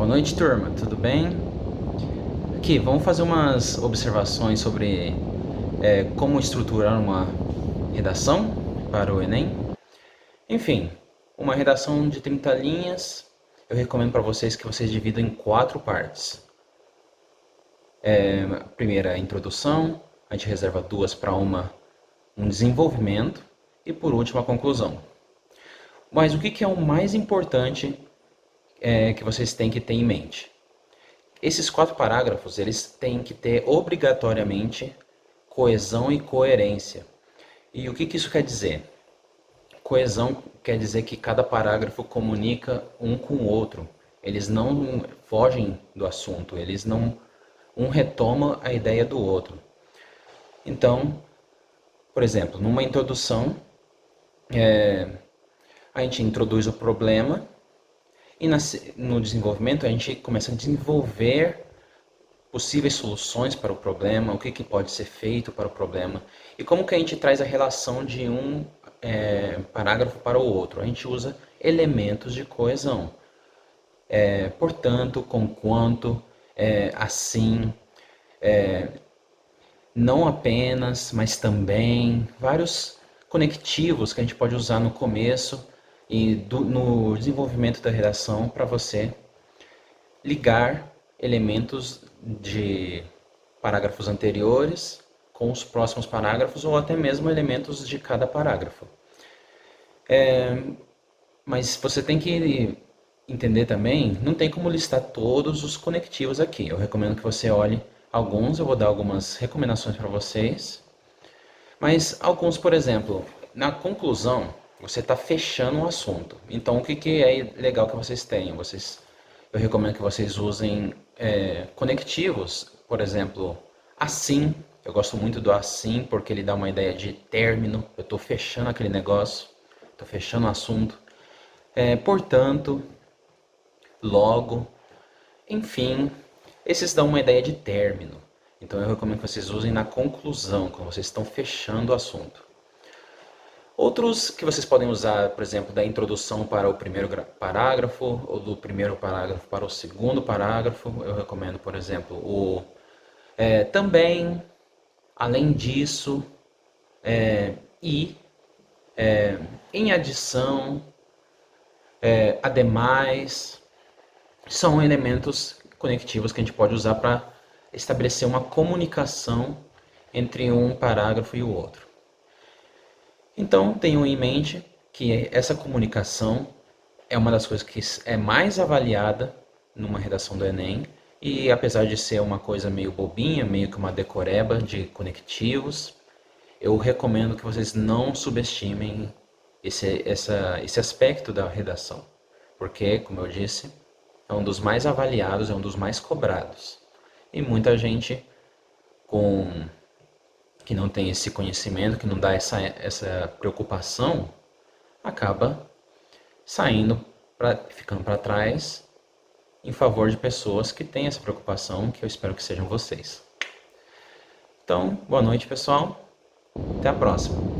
noite, turma. Tudo bem? Aqui, vamos fazer umas observações sobre como estruturar uma redação para o Enem. Enfim, uma redação de 30 linhas, eu recomendo para vocês que vocês dividam em 4 partes. A primeira, a introdução, a gente reserva 2 para um desenvolvimento e, por último, a conclusão. Mas o que é o mais importante que vocês têm que ter em mente? Esses 4 parágrafos, eles têm que ter obrigatoriamente coesão e coerência. E o que isso quer dizer? Coesão quer dizer que cada parágrafo comunica um com o outro. Eles não fogem do assunto, eles não um retoma a ideia do outro. Então, por exemplo, numa introdução, a gente introduz o problema e no desenvolvimento a gente começa a desenvolver possíveis soluções para o problema, o que pode ser feito para o problema e como que a gente traz a relação de um parágrafo para o outro. A gente usa elementos de coesão. Portanto, conquanto, assim, não apenas, mas também, vários conectivos que a gente pode usar no começo e no desenvolvimento da redação para você ligar elementos de parágrafos anteriores com os próximos parágrafos ou até mesmo elementos de cada parágrafo. Mas você tem que entender também, não tem como listar todos os conectivos aqui. Eu recomendo que você olhe alguns, eu vou dar algumas recomendações para vocês. Mas alguns, por exemplo, na conclusão, você está fechando um assunto. Então, o que é legal que vocês tenham? Eu recomendo que vocês usem conectivos, por exemplo, assim. Eu gosto muito do assim porque ele dá uma ideia de término. Eu estou fechando aquele negócio, estou fechando o assunto. Portanto, logo, enfim, esses dão uma ideia de término. Então eu recomendo que vocês usem na conclusão, quando vocês estão fechando o assunto. Outros que vocês podem usar, por exemplo, da introdução para o primeiro parágrafo ou do primeiro parágrafo para o segundo parágrafo, eu recomendo, por exemplo, também, além disso, e, em adição, ademais, são elementos conectivos que a gente pode usar para estabelecer uma comunicação entre um parágrafo e o outro. Então, tenham em mente que essa comunicação é uma das coisas que é mais avaliada numa redação do Enem, e apesar de ser uma coisa meio bobinha, meio que uma decoreba de conectivos, eu recomendo que vocês não subestimem esse aspecto da redação, porque, como eu disse, é um dos mais avaliados, é um dos mais cobrados. E muita gente que não tem esse conhecimento, que não dá essa preocupação, acaba saindo, ficando para trás, em favor de pessoas que têm essa preocupação, que eu espero que sejam vocês. Então, boa noite, pessoal. Até a próxima.